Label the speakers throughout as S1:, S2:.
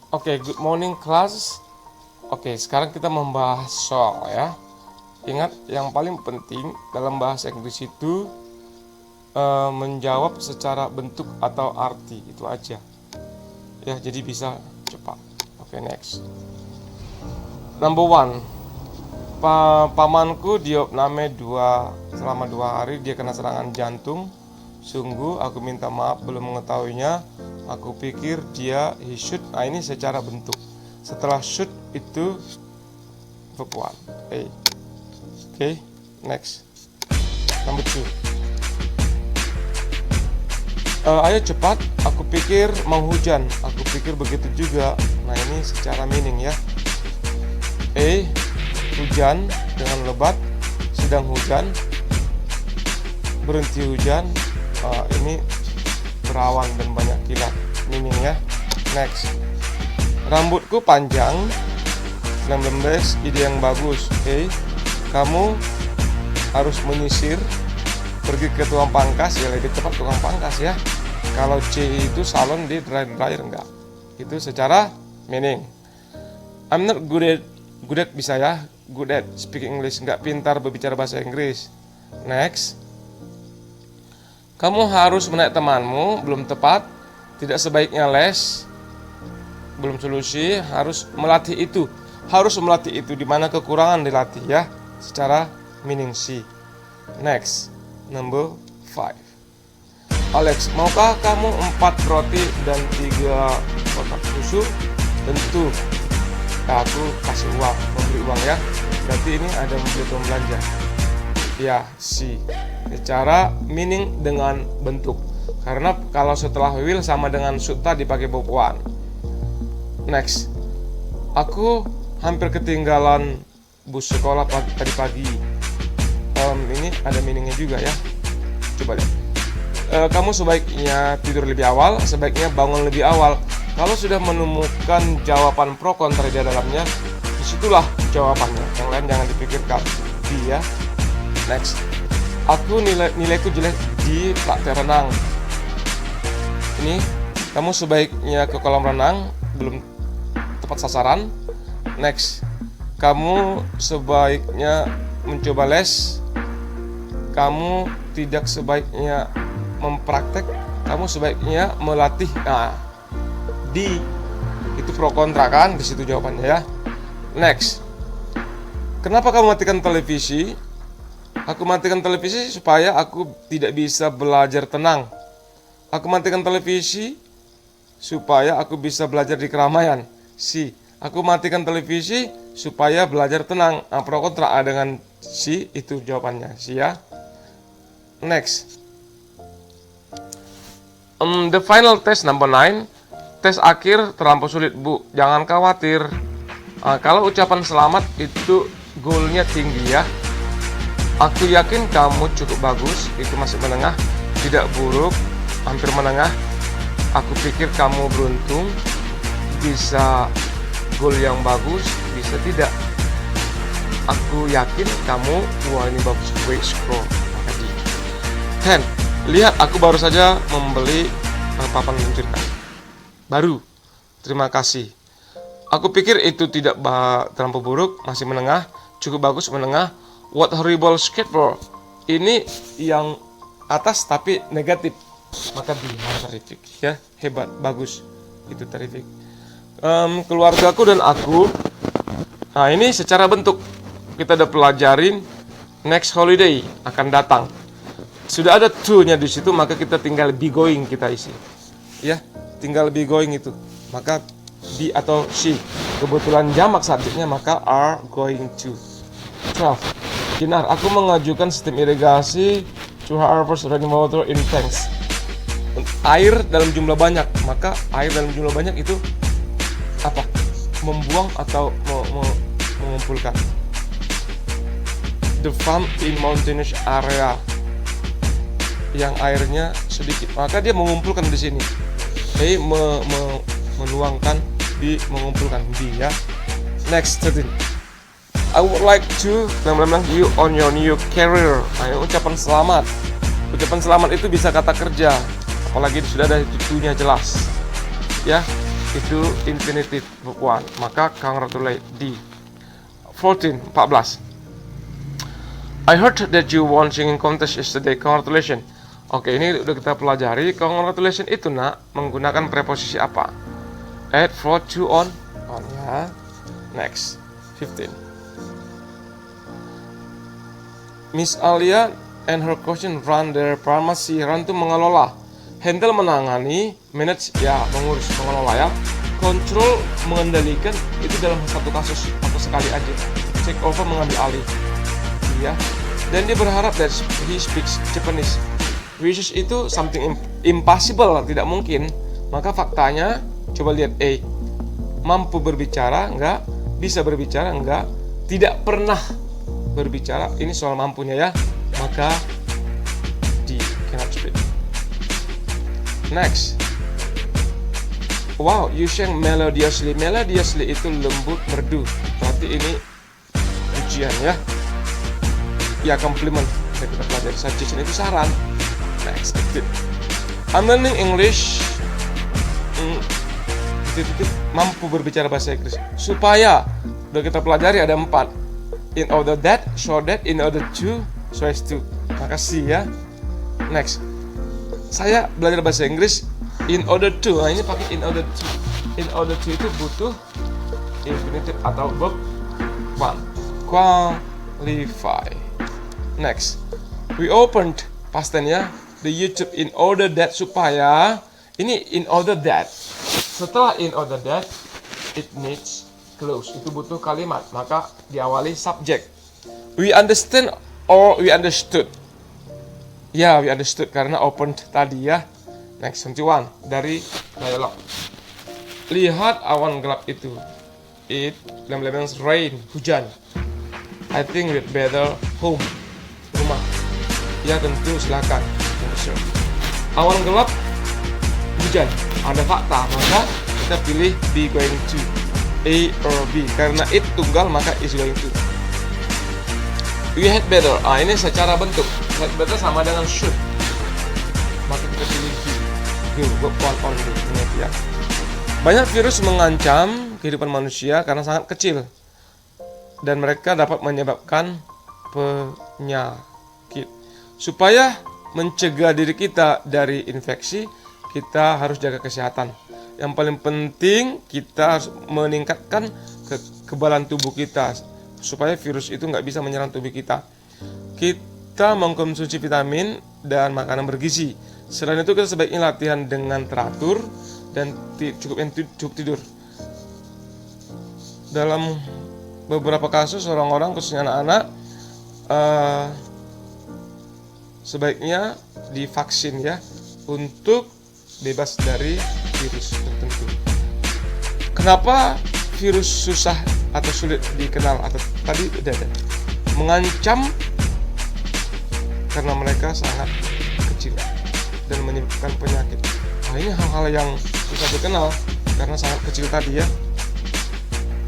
S1: Oke, good morning class. Oke, sekarang kita membahas soal ya. Ingat, yang paling penting dalam bahasa Inggris itu menjawab secara bentuk atau arti, itu aja. Ya, jadi bisa cepat. Oke, next. Number one, pamanku diopname selama 2 hari dia kena serangan jantung. Sungguh aku minta maaf belum mengetahuinya. Aku pikir he should. Nah, ini secara bentuk. Setelah should itu verb 1. Oke, next. Number 2. Ayo cepat, aku pikir mau hujan. Aku pikir begitu juga. Nah, ini secara meaning ya. Hujan dengan lebat, sedang hujan, berhenti hujan. Ini berawan dan banyak kilat, meaningnya. Next. Rambutku panjang. 19, ide yang bagus. Kamu harus menyisir, pergi ke tukang pangkas. Ya, lebih tepat tukang pangkas ya. Kalau C itu salon, di dryer enggak. Itu secara meaning. I'm not good at bisa ya. Good at speaking English, enggak pintar berbicara bahasa Inggris. Next. Kamu harus menaik temanmu, belum tepat. Tidak sebaiknya les, belum solusi. Harus melatih itu. Di mana kekurangan dilatih ya. Secara meaning C. Next, number 5. Alex, maukah kamu 4 roti dan 3 kotak susu? Tentu. Aku kasih uang, memberi uang ya. Berarti ini ada memberi belanja. Ya, C. Secara meaning dengan bentuk. Karena kalau setelah will sama dengan should tadi pakai verb 1. Next. Aku hampir ketinggalan bus sekolah tadi pagi. Ini ada meaningnya juga ya. Coba lihat. Kamu sebaiknya tidur lebih awal, sebaiknya bangun lebih awal. Kalau sudah menemukan jawaban pro kontra di dalamnya, disitulah jawabannya. Yang lain jangan dipikirkan. B ya. Next. Aku nilaiku jelek di praktek renang. Ini kamu sebaiknya ke kolam renang, belum tepat sasaran. Next. Kamu sebaiknya mencoba les. Kamu tidak sebaiknya mempraktek. Kamu sebaiknya melatih. Nah, D itu pro kontra kan, di situ jawabannya ya. Next. Kenapa kamu matikan televisi? Aku matikan televisi supaya aku tidak bisa belajar tenang. Aku matikan televisi supaya aku bisa belajar di keramaian. C. Aku matikan televisi supaya belajar tenang. Pro kontra A dengan C, itu jawabannya C ya. Next. The final test number 9. Tes akhir terlampau sulit, Bu. Jangan khawatir. Kalau ucapan selamat itu goalnya tinggi ya. Aku yakin kamu cukup bagus, itu masih menengah, tidak buruk, hampir menengah. Aku pikir kamu beruntung, bisa gol yang bagus, bisa tidak. Aku yakin kamu, wah ini bagus, great score. 10. Lihat, aku baru saja membeli papan meluncurkan. Baru, terima kasih. Aku pikir itu tidak terlampau buruk, masih menengah, cukup bagus, menengah. What horrible skateboard. Ini yang atas tapi negatif. Maka terrific ya, hebat, bagus. Itu terrific. Keluargaku dan aku. Nah, ini secara bentuk kita udah pelajarin. Next holiday akan datang. Sudah ada to-nya di situ, maka kita tinggal be going kita isi. Ya, tinggal be going itu. Maka be atau she. Kebetulan jamak subjeknya, maka are going to. 12. Kinar, aku mengajukan sistem irigasi to harvest rainwater in tanks. Air dalam jumlah banyak, maka air dalam jumlah banyak itu apa? Membuang atau mengumpulkan. The farm in mountainous area, yang airnya sedikit, maka dia mengumpulkan di sini. Menuangkan, mengumpulkan di ya. Next 13. I would like to you on your new career. Nah, ucapan selamat. Ucapan selamat itu bisa kata kerja, apalagi sudah ada tujuannya jelas. Ya, itu infinitive verb 1, maka congratulate D. 14. I heard that you won singing contest yesterday. Congratulations. Oke, ini udah kita pelajari. Congratulations itu nak menggunakan preposisi apa? Add verb to on ya. Next. 15. Miss Alia and her cousin run their pharmacy. Run itu mengelola, handle menangani, manage ya mengurus, mengelola ya, control mengendalikan, itu dalam satu kasus atau sekali aja. Take over mengambil alih ya. Dan dia berharap that he speaks Japanese. Wishes itu something impossible, tidak mungkin. Maka faktanya coba lihat A. Mampu berbicara enggak, bisa berbicara enggak, tidak pernah berbicara, ini soal mampunya ya, maka D, cannot speak. Next. Wow, you sang melodiously. Melodiously itu lembut, merdu. Berarti ini pujian ya. Ya, compliment. Kita pelajari. Suggestion itu saran. Next. I'm learning English. Mampu berbicara bahasa Inggris. Supaya, udah kita pelajari ada 4. In order that, so that, in order to, so as to. Makasih ya. Next. Saya belajar bahasa Inggris in order to. Nah, ini pakai in order to. In order to itu butuh infinitive atau verb 1. Qualify. Next. We opened past tense ya, the YouTube in order that, supaya. Ini in order that. Setelah in order that, it needs close. Itu butuh kalimat, maka diawali subject. We understand or we understood. Ya, we understood karena opened tadi ya. Next, 21 dari dialog. Lihat awan gelap itu. It rain, hujan. I think we'd better home, rumah. Ya tentu silakan. Awan gelap, hujan. Ada fakta, maka kita pilih be going to. A or B, karena it tunggal maka is going to. We had better. Ini secara bentuk. Had better sama dengan should, maka kita pilih B. Go on ya. Banyak virus mengancam kehidupan manusia karena sangat kecil dan mereka dapat menyebabkan penyakit. Supaya mencegah diri kita dari infeksi, kita harus jaga kesehatan. Yang paling penting kita harus meningkatkan kekebalan tubuh kita supaya virus itu nggak bisa menyerang tubuh kita. Kita mengkonsumsi vitamin dan makanan bergizi. Selain itu kita sebaiknya latihan dengan teratur dan cukup tidur. Dalam beberapa kasus orang-orang khususnya anak-anak sebaiknya divaksin ya untuk bebas dari virus tertentu. Kenapa virus susah atau sulit dikenal atau tadi udah ada mengancam karena mereka sangat kecil dan menyebabkan penyakit. Nah, ini hal-hal yang susah dikenal karena sangat kecil tadi ya.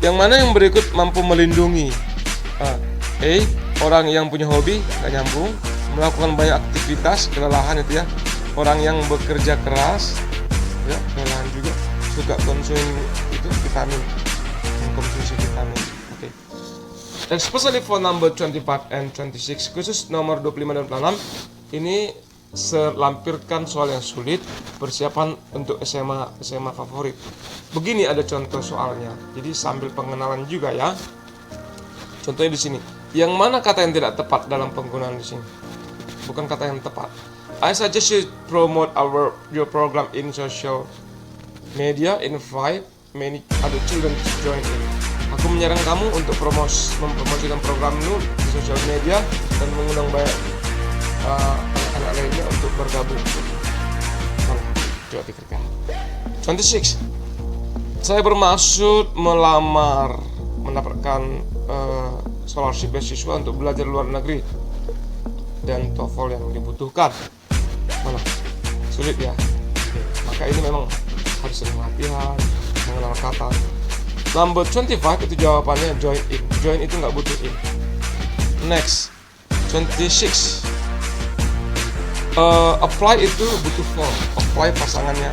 S1: Yang mana yang berikut mampu melindungi? A. Orang yang punya hobi nggak nyambung, melakukan banyak aktivitas, kelelahan itu ya. Orang yang bekerja keras ya, kelelahan juga, suka konsumsi itu vitamin, mengkonsumsi vitamin. Oke. Especially for number 25 and 26, khusus nomor 25 dan 26 ini selampirkan soal yang sulit, persiapan untuk SMA favorit. Begini ada contoh soalnya. Jadi sambil pengenalan juga ya. Contohnya di sini. Yang mana kata yang tidak tepat dalam penggunaan di sini? Bukan kata yang tepat. I suggest you promote your program in social media, invite many other children to join in. Aku menyarankan kamu untuk mempromosikan program lu di sosial media dan mengundang banyak anak-anak lainnya untuk bergabung. Coba pikirkan. 26. Saya bermaksud melamar, mendapatkan scholarship beasiswa untuk belajar luar negeri dan TOEFL yang dibutuhkan. Mana? Sulit ya. Oke. Maka ini memang harus sering latihan, mengenal kata. Number 25 itu jawabannya join in. Join itu nggak butuh in. Next, 26. Apply itu butuh form. Apply pasangannya